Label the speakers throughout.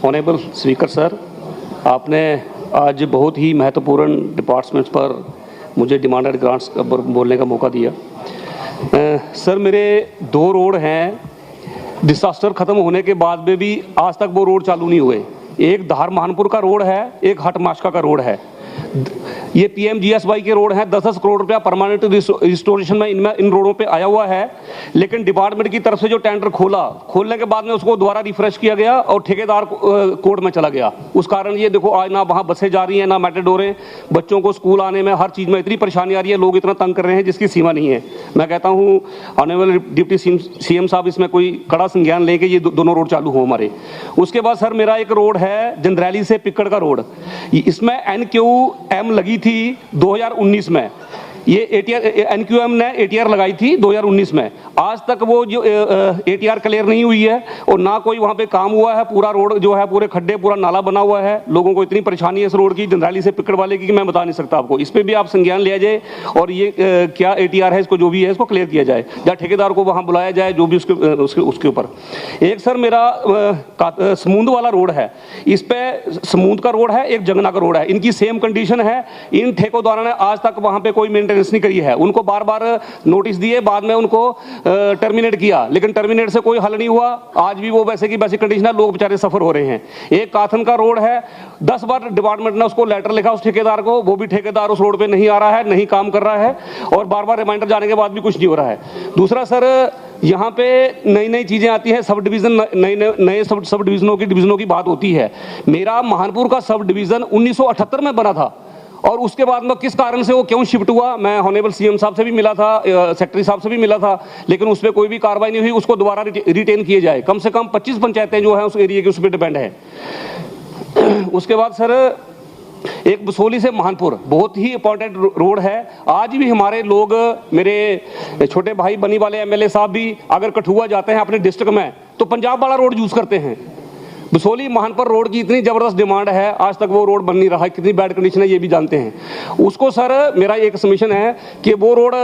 Speaker 1: Honourable speaker sir, आपने आज बहुत ही महत्वपूर्ण डिपार्टमेंट्स पर मुझे डिमांडेड ग्रांट्स पर बोलने का मौका दिया। सर, मेरे 2 रोड हैं, डिसास्टर ख़त्म होने के बाद में भी आज तक वो रोड चालू नहीं हुए। एक धार महानपुर का रोड है, एक हट माशका का रोड है। ये PMGSY के रोड हैं। 10-10 करोड़ रुपया परमानेंट रिस्टोरेशन में इन रोडों पे आया हुआ है, लेकिन डिपार्टमेंट की तरफ से जो टेंडर खोलने के बाद में उसको दोबारा रिफ्रेश किया गया और ठेकेदार कोर्ट में चला गया। उस कारण ये देखो आज ना वहाँ बसें जा रही हैं, ना मेटाडोरें, बच्चों को स्कूल आने में हर चीज़ में इतनी परेशानी आ रही है, लोग इतना तंग कर रहे हैं जिसकी सीमा नहीं है। मैं कहता हूँ ऑनरेबल डिप्टी CM साहब इसमें कोई कड़ा संज्ञान लेके ये दोनों रोड चालू हो हमारे। उसके बाद सर मेरा एक रोड है जंदरैली से पिक्कड़ का रोड, इसमें NQM लगी थी 2019 में। ये NQM ने ATR लगाई थी 2019 में। आज तक वो जो ATR क्लियर नहीं हुई है और ना कोई वहाँ पे काम हुआ है। पूरा रोड जो है, पूरे खड्डे, पूरा नाला बना हुआ है। लोगों को इतनी परेशानी है इस रोड की, जंदरैली से पिक्कड़ वाले की, कि मैं बता नहीं सकता आपको। इस पर भी आप संज्ञान लिया जाए और ये क्या ATR है, इसको जो भी है इसको क्लियर किया जाए, या ठेकेदार को वहाँ बुलाया जाए, जो भी उसके ऊपर। एक सर मेरा समूंद वाला रोड है, इस पे समूंद का रोड है, एक जंगना का रोड है, इनकी सेम कंडीशन है। इन ठेकेदारों ने आज तक वहाँ पे कोई नहीं करी है। उनको बार बार नोटिस दिए, बाद में उनको टर्मिनेट किया, लेकिन टर्मिनेट से कोई हल नहीं हुआ। आज भी वो वैसे की वैसी कंडीशन है, लोग बेचारे सफर हो रहे हैं। एक काथन का रोड है, 10 बार डिपार्टमेंट ने उसको लेटर लिखा उस ठेकेदार को, वो भी ठेकेदार उस रोड पे नहीं आ रहा है, नहीं काम कर रहा है, और बार बार रिमाइंडर जाने के बाद भी कुछ नहीं हो रहा है। दूसरा सर, यहाँ पे नई नई चीज़ें आती हैं, सब डिवीज़न, नए सब डिवीज़नों की बात होती है। मेरा महानपुर का सब डिवीज़न 1978 में बना था, और उसके बाद में किस कारण से वो क्यों शिफ्ट हुआ, मैं ऑनरेबल CM साहब से भी मिला था, सेक्रेटरी साहब से भी मिला था, लेकिन उस पर कोई भी कार्रवाई नहीं हुई। उसको दोबारा रिटेन किए जाए। कम से कम 25 पंचायतें जो हैं उस एरिया के उस पर डिपेंड है। उसके बाद सर एक बसोली से महानपुर बहुत ही इंपॉर्टेंट रोड है। आज भी हमारे लोग, मेरे छोटे भाई बनी वाले MLA साहब भी अगर कठुआ जाते हैं अपने डिस्ट्रिक्ट में, तो पंजाब वाला रोड यूज़ करते हैं। बसोली महानपुर रोड की इतनी ज़बरदस्त डिमांड है, आज तक वो रोड बन नहीं रहा है। कितनी बैड कंडीशन है ये भी जानते हैं। उसको सर मेरा एक सबमिशन है कि वो रोड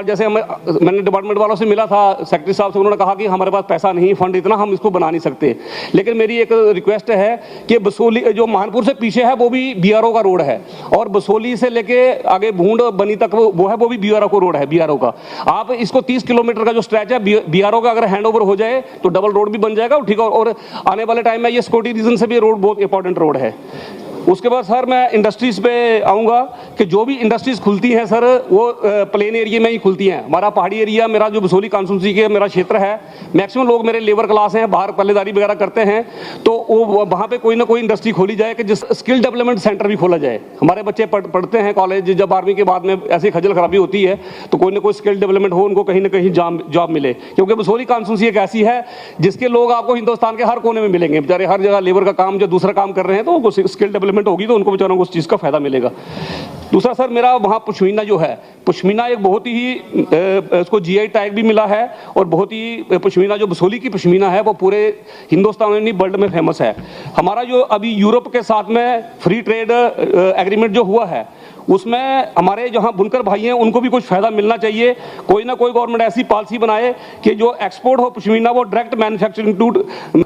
Speaker 1: जैसे मैंने डिपार्टमेंट वालों से मिला था, सेक्रेटरी साहब से, उन्होंने कहा कि हमारे पास पैसा नहीं, फंड इतना, हम इसको बना नहीं सकते। लेकिन मेरी एक रिक्वेस्ट है कि बसोली जो महानपुर से पीछे है वो भी BRO का रोड है, और बसोली से लेके आगे भूंड बनी तक वो है, वो भी BRO का रोड है, BRO का। आप इसको 30 किलोमीटर का जो स्ट्रेच है BRO का अगर हैंड ओवर हो जाए तो डबल रोड भी बन जाएगा, ठीक है। और आने वाले टाइम में सिक्योरिटी रीजन से भी रोड बहुत इंपॉर्टेंट रोड है। उसके बाद सर मैं इंडस्ट्रीज पे आऊँगा कि जो भी इंडस्ट्रीज खुलती हैं सर, वो प्लेन एरिया में ही खुलती हैं। हमारा पहाड़ी एरिया, मेरा जो बसोली कॉन्स्टिट्यूंसी के मेरा क्षेत्र है, मैक्सिमम लोग मेरे लेबर क्लास हैं, बाहर पल्लेदारी वगैरह करते हैं, तो वो वहाँ पे कोई ना कोई इंडस्ट्री खोली जाए कि जिस स्किल डेवलपमेंट सेंटर भी खोला जाए। हमारे बच्चे पढ़ते हैं कॉलेज, जब 12वीं के बाद में ऐसी खजल खराबी होती है तो कोई ना कोई स्किल डेवलपमेंट हो, उनको कहीं ना कहीं जॉब मिले। क्योंकि बसोली कॉन्स्टिट्यूंसी एक ऐसी है जिसके लोग आपको हिंदुस्तान के हर कोने में मिलेंगे। बेचारे हर जगह लेबर का काम, जो दूसरा काम कर रहे हैं, तो उनको स्किल डेवलपमेंट होगी तो उनको बेचारों को उस चीज़ का फायदा मिलेगा। दूसरा सर मेरा वहाँ पश्मीना जो है, पश्मीना एक बहुत ही उसको GI टैग भी मिला है, और बहुत ही पश्मीना जो बसोली की पश्मीना है वो पूरे हिंदुस्तान में नहीं वर्ल्ड में फेमस है। हमारा जो अभी यूरोप के साथ में फ्री ट्रेड एग्रीमेंट जो हुआ है, उसमें हमारे जहाँ बुनकर भाई हैं उनको भी कुछ फ़ायदा मिलना चाहिए। कोई ना कोई गवर्नमेंट ऐसी पॉलिसी बनाए कि जो एक्सपोर्ट हो पश्मीना, वो डायरेक्ट मैन्युफैक्चरिंग टू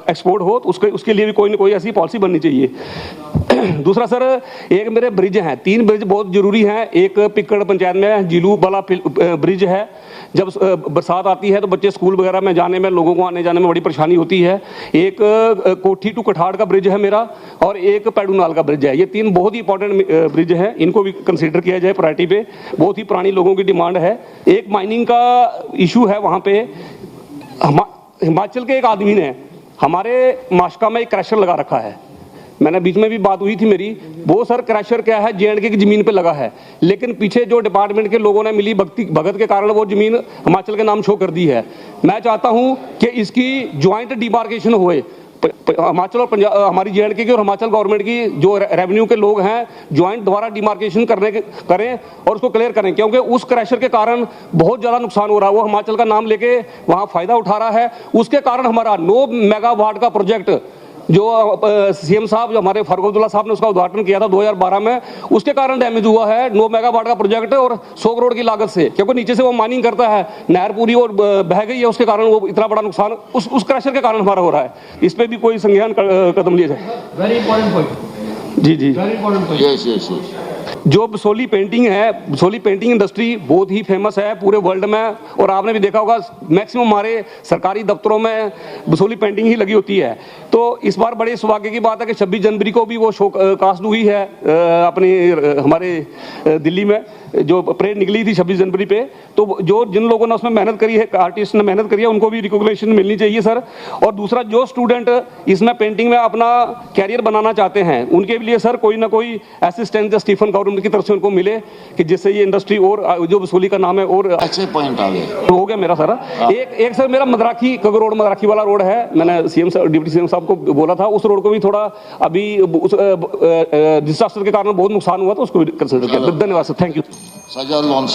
Speaker 1: एक्सपोर्ट हो, तो उसके लिए भी कोई ना कोई ऐसी पॉलिसी बननी चाहिए। दूसरा सर, एक मेरे ब्रिज हैं, 3 ब्रिज बहुत ज़रूरी हैं। एक पिक्कड़ पंचायत में जिलू वाला ब्रिज है, जब बरसात आती है तो बच्चे स्कूल वगैरह में जाने में, लोगों को आने जाने में बड़ी परेशानी होती है। एक कोठी टू कठाड़ का ब्रिज है मेरा, और एक पैडूनाल का ब्रिज है। ये 3 बहुत ही इंपॉर्टेंट ब्रिज हैं, इनको भी कंसीडर किया जाए प्रायोरिटी पे। बहुत ही पुरानी लोगों की डिमांड है। एक माइनिंग का इशू है वहाँ पे। हिमाचल के एक आदमी ने हमारे माशका में एक क्रैशर लगा रखा है, मैंने बीच में भी बात हुई थी मेरी। वो सर क्रैशर क्या है, J&K की ज़मीन पे लगा है, लेकिन पीछे जो डिपार्टमेंट के लोगों ने मिली भगत के कारण वो ज़मीन हिमाचल के नाम शो कर दी है। मैं चाहता हूँ कि इसकी ज्वाइंट डिमार्केशन होए, हिमाचल और पंजाब, हमारी J&K की और हिमाचल गवर्नमेंट की जो रेवेन्यू के लोग हैं, ज्वाइंट द्वारा डिमार्केशन करें और उसको क्लियर करें। क्योंकि उस क्रैशर के कारण बहुत ज़्यादा नुकसान हो रहा है। वो हिमाचल का नाम लेके वहाँ फ़ायदा उठा रहा है, उसके कारण हमारा 9 मेगावाट का प्रोजेक्ट जो सीएम साहब, जो हमारे फारूक अब्दुल्ला साहब ने उसका उद्घाटन किया था 2012 में, उसके कारण डैमेज हुआ है 9 मेगावाट का प्रोजेक्ट है और 100 करोड़ की लागत से, क्योंकि नीचे से वो माइनिंग करता है, नहर पूरी और बह गई है, उसके कारण वो इतना बड़ा नुकसान उस क्रशर के कारण हमारा हो रहा है। इस पर भी कोई संज्ञान कदम लिए जाए।
Speaker 2: Very important point.
Speaker 1: जी जी,
Speaker 2: very important point.
Speaker 3: Yes yes yes.
Speaker 1: जो बसोली पेंटिंग है, बसोली पेंटिंग इंडस्ट्री बहुत ही फेमस है पूरे वर्ल्ड में, और आपने भी देखा होगा मैक्सिमम हमारे सरकारी दफ्तरों में बसोली पेंटिंग ही लगी होती है। तो इस बार बड़े सौभाग्य की बात है कि 26 जनवरी को भी वो शो कास्ट हुई है अपनी हमारे दिल्ली में, जो परेड निकली थी 26 जनवरी पे। तो जो जिन लोगों ने उसमें मेहनत करी है, आर्टिस्ट ने मेहनत करी है, उनको भी रिकॉग्निशन मिलनी चाहिए सर। और दूसरा, जो स्टूडेंट इसमें पेंटिंग में अपना कैरियर बनाना चाहते हैं, उनके लिए सर कोई ना कोई असिस्टेंट स्टीफन गवर्नमेंट की तरफ से उनको मिले, कि जिससे ये इंडस्ट्री और जो बसोली का नाम है और
Speaker 3: अच्छे पॉइंट आ गए।
Speaker 1: तो हो गया मेरा सारा। एक सर मेरा मदराखी कगरोड मदराखी वाला रोड है, मैंने सीएम डिप्टी सीएम साहब को बोला था, उस रोड को भी थोड़ा अभी डिजास्टर के कारण बहुत नुकसान हुआ, तो उसको भी कंसिडर किया। धन्यवाद सर, थैंक यू।
Speaker 3: सजा लॉन